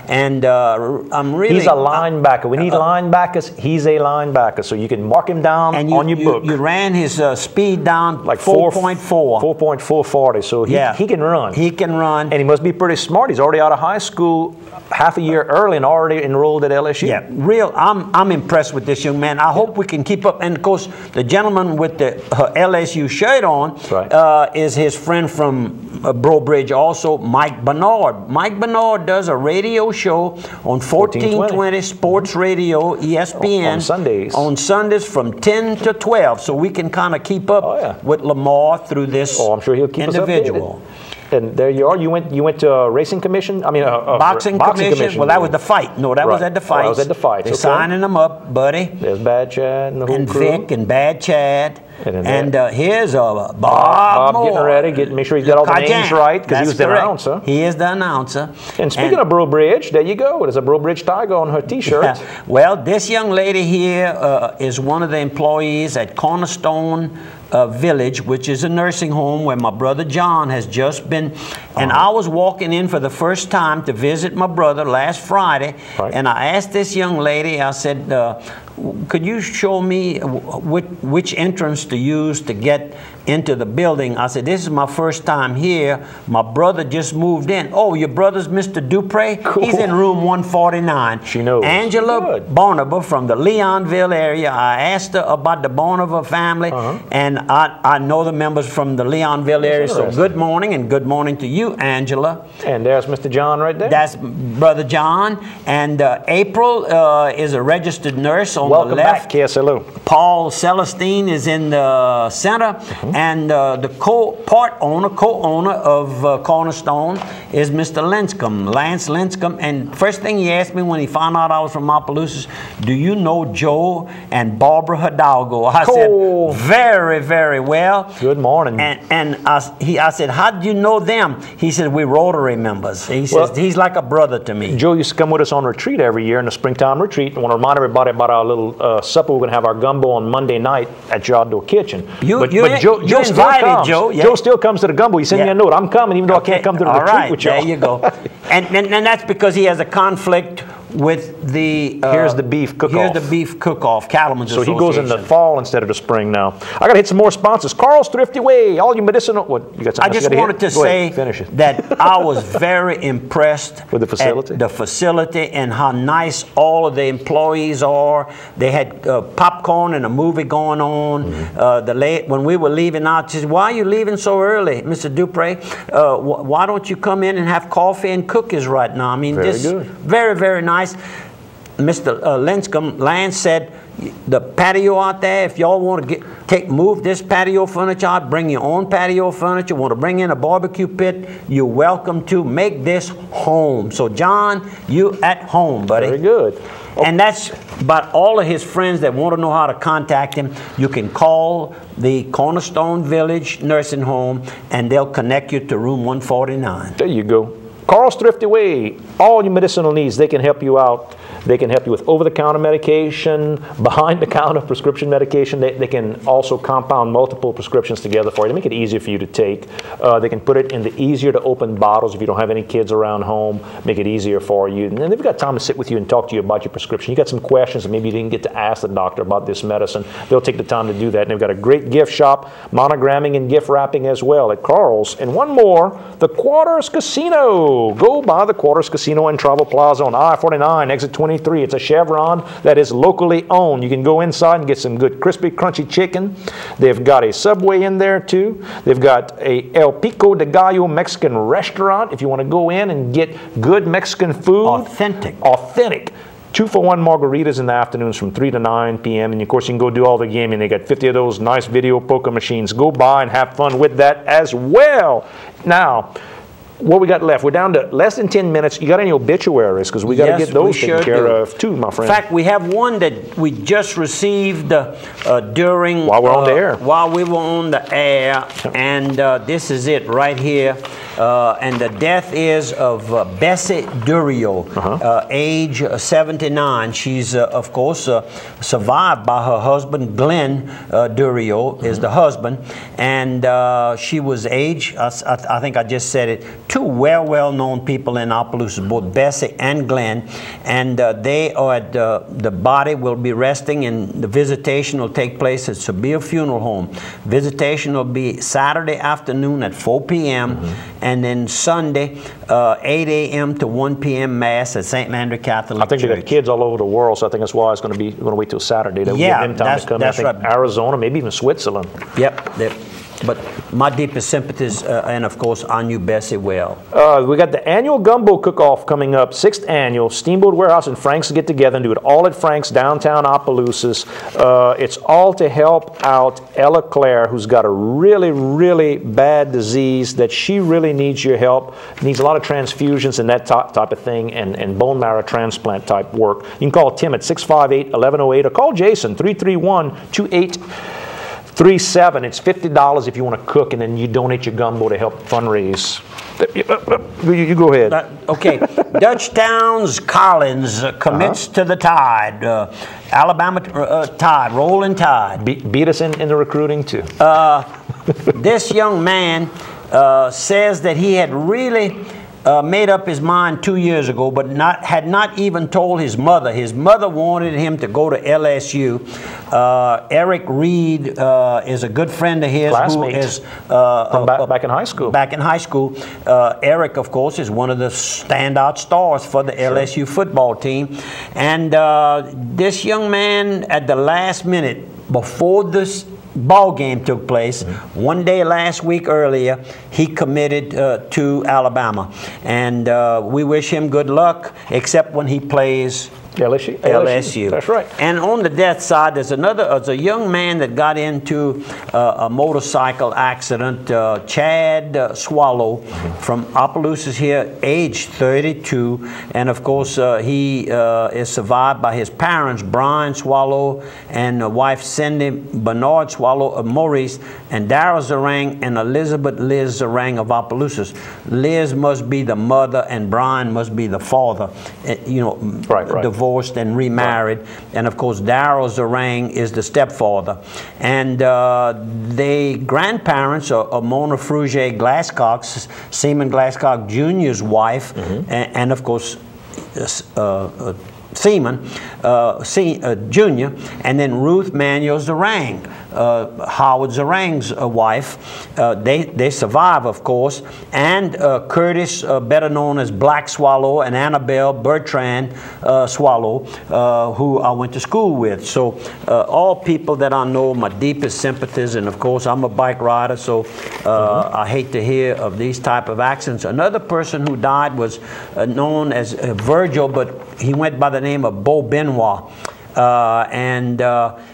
and I'm really... He's a linebacker. We need linebackers. He's a linebacker, so you can mark him down on your book. You ran his speed down like 4.4. 4.440, so he can run. He can run. And he must be pretty smart. He's already out of high school half a year early and already enrolled at LSU. Yeah, I'm impressed with this young man. I hope we can keep up. And of course, the gentleman with the LSU shirt on is his friend from Bro Bridge, also Mike Bernard. Mike Bernard does a radio show on 1420 Sports Radio, ESPN. On Sundays. On Sundays from 10 to 12. So we can kind of keep up with Lamar through this I'm sure he'll keep individual. Us updated. And there you are. You went to a racing commission? I mean, boxing commission. Well, that was the fight. No, that was at the fight. That was at the fight. They're signing them up, buddy. There's Bad Chad and the whole crew. Vic and Bad Chad. And here's Bob Moore. Getting ready. Make sure he's got all the names right, because he was the announcer. He is the announcer. And speaking of Bro Bridge, there you go. There's a Bro Bridge tiger on her T-shirt. Well, this young lady here is one of the employees at Cornerstone Village, which is a nursing home where my brother John has just been. And I was walking in for the first time to visit my brother last Friday, and I asked this young lady, I said, could you show me which entrance to use to get into the building? I said, this is my first time here. My brother just moved in. Oh, your brother's Mr. Dupre? Cool. He's in room 149. She knows. Angela Barnaba from the Leonville area. I asked her about the Barnaba family, and I know the members from the Leonville area. So good morning, and good morning to you, Angela. And there's Mr. John right there. That's Brother John. And April is a registered nurse on Welcome the left. Back, KSLO. Paul Celestine is in the center. And the co-owner of Cornerstone is Mr. Linscomb, Lance Linscomb. And first thing he asked me when he found out I was from Opelousas, do you know Joe and Barbara Hidalgo? I said, very, very well. Good morning. And I said, how did you know them? He said, we Rotary members. He says, he's like a brother to me. Joe used to come with us on retreat every year in the springtime retreat. I want to remind everybody about our little supper. We're going to have our gumbo on Monday night at your outdoor kitchen. But Joe still comes. Joe still comes to the gumbo. He sent me a note. I'm coming, even though I can't come to the retreat with y'all. There you go. and that's because he has a conflict with the here's the beef cook-off. Here's the beef cook-off, Cattlemen's Association. So he goes in the fall instead of the spring now. I got to hit some more sponsors. Carl's Thrifty Way, all your medicinal. What you got? I just wanted to say that I was very impressed with the facility. At the facility and how nice all of the employees are. They had popcorn and a movie going on. When we were leaving out, she said, "Why are you leaving so early, Mr. Dupre? Why don't you come in and have coffee and cookies right now?" I mean, very, very nice. Mr. Lance said, the patio out there, if y'all want to move this patio furniture out, bring your own patio furniture, want to bring in a barbecue pit, you're welcome to. Make this home. So, John, you at home, buddy. Very good. And that's about all of his friends that want to know how to contact him. You can call the Cornerstone Village Nursing Home, and they'll connect you to room 149. There you go. Carl's Thrifty Way, all your medicinal needs, they can help you out. They can help you with over-the-counter medication, behind-the-counter prescription medication. They can also compound multiple prescriptions together for you to make it easier for you to take. They can put it in the easier-to-open bottles if you don't have any kids around home, make it easier for you. And then they've got time to sit with you and talk to you about your prescription. You got some questions that maybe you didn't get to ask the doctor about this medicine. They'll take the time to do that. And they've got a great gift shop, monogramming and gift wrapping as well at Carl's. And one more, the Quarters Casino. Go by the Quarters Casino and Travel Plaza on I-49, exit 23. It's a Chevron that is locally owned. You can go inside and get some good crispy, crunchy chicken. They've got a Subway in there too. They've got a El Pico de Gallo Mexican restaurant if you want to go in and get good Mexican food. Authentic. 2-for-1 margaritas in the afternoons from 3 to 9 p.m. And of course, you can go do all the gaming. They got 50 of those nice video poker machines. Go by and have fun with that as well. Now, what we got left? We're down to less than 10 minutes. You got any obituaries? Because we got to get those taken care of too, my friend. In fact, we have one that we just received during... While we're on the air. While we were on the air. And this is it right here. and the death is of Bessie Durio, age 79. She's, of course, survived by her husband, Glenn Durio, is the husband, and she was age, I think I just said it, two well-known people in Opelousas, both Bessie and Glenn, and they are at the body will be resting, and the visitation will take place at Sabia Funeral Home. Visitation will be Saturday afternoon at 4 p.m. and then Sunday 8 a.m. to 1 p.m. Mass at St. Landry Catholic Church. I think they got kids all over the world, so I think that's why it's going to be. We're going to wait till Saturday. They'll give them time to come. That's I think right. Arizona, maybe even Switzerland. Yep. But my deepest sympathies, and of course, I knew Bessie well. We got the annual gumbo cook-off coming up, 6th annual. Steamboat Warehouse and Frank's get together and do it all at Frank's downtown Opelousas. It's all to help out Ella Claire, who's got a really, really bad disease that she really needs your help. Needs a lot of transfusions and that type of thing, and bone marrow transplant type work. You can call Tim at 658-1108 or call Jason 331-2837. It's $50 if you want to cook, and then you donate your gumbo to help fundraise. You go ahead. Okay. Dutchtown's Collins commits to the Tide. Alabama Tide, Rolling Tide. Beat us in the recruiting too. This young man says that he had really made up his mind 2 years ago, but had not even told his mother. His mother wanted him to go to LSU. Eric Reed is a good friend of his. Classmate. Who is from back in high school. Back in high school. Eric, of course, is one of the standout stars for the LSU football team. And this young man, at the last minute, before this ball game took place, one day last week earlier, he committed to Alabama. And we wish him good luck, except when he plays LSU. That's right. And on the death side, there's a young man that got into a motorcycle accident, Chad Swallow, from Opelousas here, age 32. And of course, he is survived by his parents, Brian Swallow, and wife Cindy Bernard Swallow of Maurice, and Darrell Zarang and Elizabeth Liz Zarang of Opelousas. Liz must be the mother, and Brian must be the father. You know, right. Divorced and remarried, and of course Darrell Zarang is the stepfather. And the grandparents are Mona Frugier Glasscock, Seaman Glasscock Jr.'s wife, and of course Seaman Jr., and then Ruth Manuel Zarang, Howard Zarang's wife. They survive, of course, and Curtis, better known as Black Swallow, and Annabelle Bertrand Swallow, who I went to school with. So all people that I know, my deepest sympathies, and of course I'm a bike rider, so I hate to hear of these type of accidents. Another person who died was known as Virgil, but he went by the name of Beau Benoit. And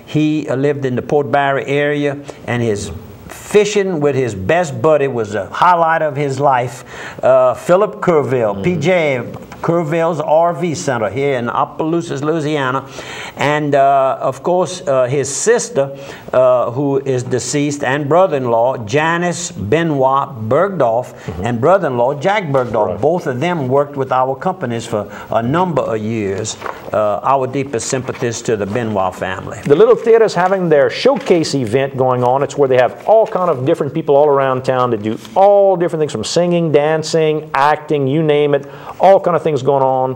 he lived in the Port Barre area, and his fishing with his best buddy was the highlight of his life. Philip Curville, PJ Curville's RV Center here in Opelousas, Louisiana. And of course, his sister, who is deceased, and brother-in-law, Janice Benoit Bergdorf, and brother-in-law, Jack Bergdorf. Both of them worked with our companies for a number of years. Our deepest sympathies to the Benoit family. The Little Theater is having their showcase event going on. It's where they have all kind of different people all around town to do all different things, from singing, dancing, acting, you name it, all kind of things going on.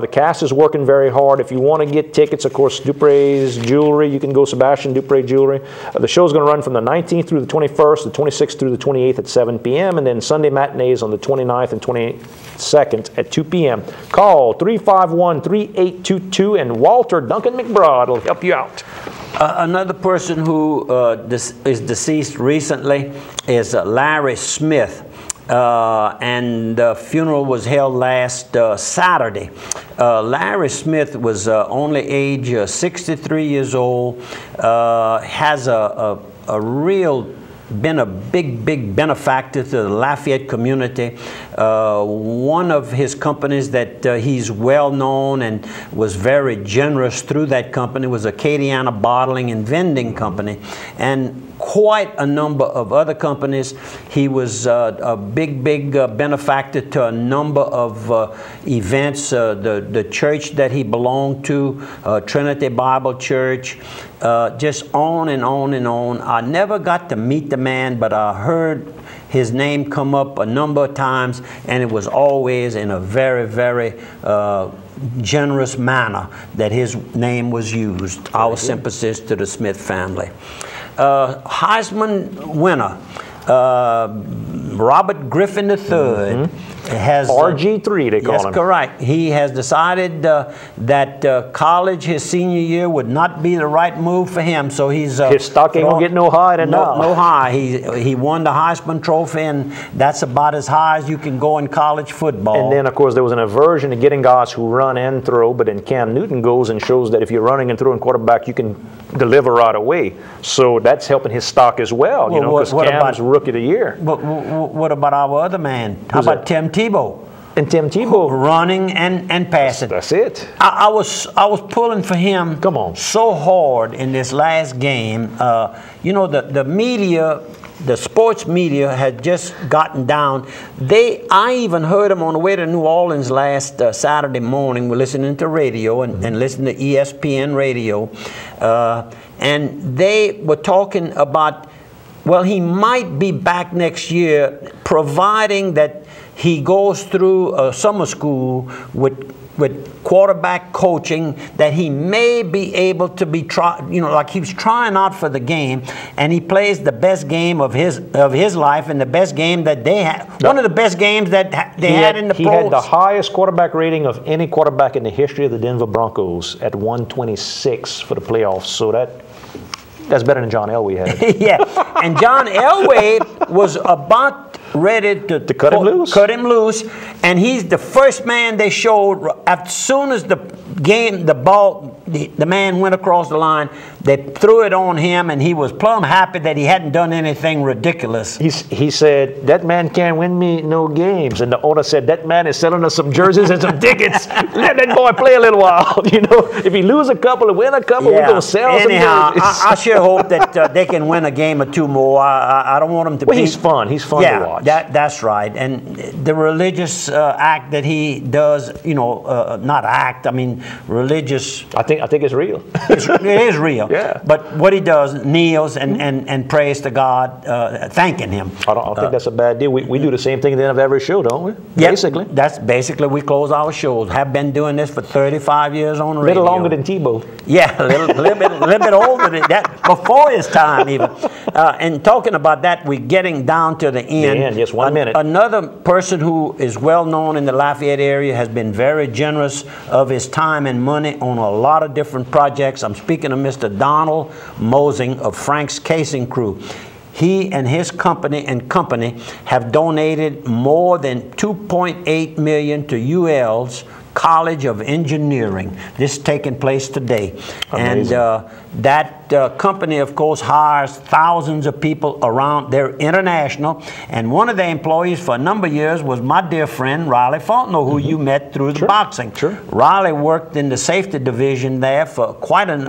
The cast is working very hard. If you want to get tickets, of course, Dupre's Jewelry, you can go Sebastian Dupre Jewelry. The show is going to run from the 19th through the 21st, the 26th through the 28th at 7 p.m., and then Sunday matinees on the 29th and 22nd at 2 p.m. Call 351-3822, and Walter Duncan McBride will help you out. Another person who is deceased recently is Larry Smith. And the funeral was held last Saturday. Larry Smith was only age 63 years old, has a real been a big benefactor to the Lafayette community. One of his companies that he's well known and was very generous through that company was Acadiana Bottling and Vending Company, and quite a number of other companies. He was a big benefactor to a number of events. The church that he belonged to, Trinity Bible Church, just on and on and on. I never got to meet the man, but I heard his name come up a number of times, and it was always in a very generous manner that his name was used. Our sympathies to the Smith family. Heisman winner, Robert Griffin III, has RG3 they call him. Yes, correct. He has decided that college his senior year would not be the right move for him, so he's his stock ain't gonna get no higher than now. No high. He won the Heisman Trophy, and that's about as high as you can go in college football. And then, of course, there was an aversion to getting guys who run and throw, but then Cam Newton goes and shows that if you're running and throwing quarterback, you can deliver right away. So that's helping his stock as well, you know, because Cam's Rookie of the Year. But what about our other man? How about Tim Tebow? And Tim Tebow running and passing. That's it. I was pulling for him. Come on. So hard in this last game. You know, the media, the sports media had just gotten down. I even heard them on the way to New Orleans last Saturday morning. We're listening to radio and listening to ESPN radio, and they were talking about, well, he might be back next year, providing that he goes through a summer school with quarterback coaching, that he may be able to be like he was trying out for the game, and he plays the best game of his life and the best game that they had. One of the best games that they had in the pros. He had the highest quarterback rating of any quarterback in the history of the Denver Broncos at 126 for the playoffs. So that's better than John Elway had. Yeah, and John Elway was about ready to cut him loose. Cut him loose, and he's the first man they showed. As soon as the man went across the line, they threw it on him, and he was plumb happy that he hadn't done anything ridiculous. He said, that man can't win me no games. And the owner said, that man is selling us some jerseys and some tickets. Let that boy play a little while. You know, if he lose a couple and win a couple, we're going to sell some jerseys. I sure hope that they can win a game or two more. I don't want him to be. He's fun. He's fun to watch. That's right. And the religious act that he does, you know, not act, I mean religious. I think it's real. It is real. Yeah. But what he does, kneels and prays to God, thanking him. I don't think that's a bad deal. We do the same thing at the end of every show, don't we? Yep. Basically. That's basically we close our shows. Have been doing this for 35 years on radio. A little longer than Tebow. Yeah, a little bit older than that, before his time even. And talking about that, we're getting down to the end. Just 1 minute. Another person who is well known in the Lafayette area, has been very generous of his time and money on a lot of different projects. I'm speaking of Mr. Donald Mosing of Frank's Casing Crew. He and his company have donated more than $2.8 million to UL's College of Engineering. This is taking place today. Amazing. And that company, of course, hires thousands of people around. They're international. And one of the employees for a number of years was my dear friend, Riley Fontenot, who you met through the boxing. Sure. Riley worked in the safety division there for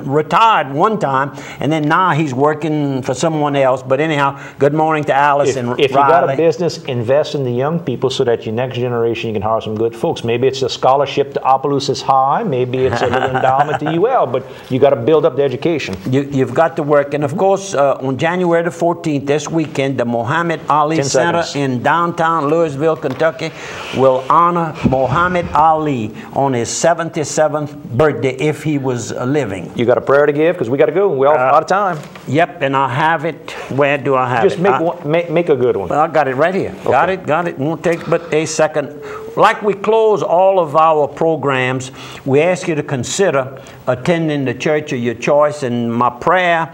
retired one time, and then now he's working for someone else. But anyhow, good morning to Alice and Riley. If you got a business, invest in the young people so that your next generation, you can hire some good folks. Maybe it's a scholarship to Opelousas High, maybe it's a little endowment to UL, but you got to build up the education. You've got to work. And of course, on January the 14th, this weekend, the Muhammad Ali Center in downtown Louisville, Kentucky, will honor Muhammad Ali on his 77th birthday, if he was living. You got a prayer to give? Because we got to go. We're out of time. Yep, and I have it. Where do I have it? Just make a good one. I got it right here. Okay. Got it. Won't take but a second. Like we close all of our programs, we ask you to consider attending the church of your choice. And my prayer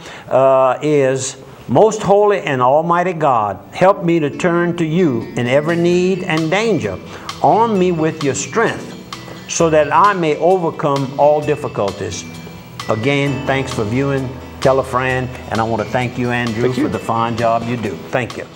is, most holy and almighty God, help me to turn to you in every need and danger. Arm me with your strength so that I may overcome all difficulties. Again, thanks for viewing tell a friend, and I want to thank you, Andrew, for the fine job you do. Thank you.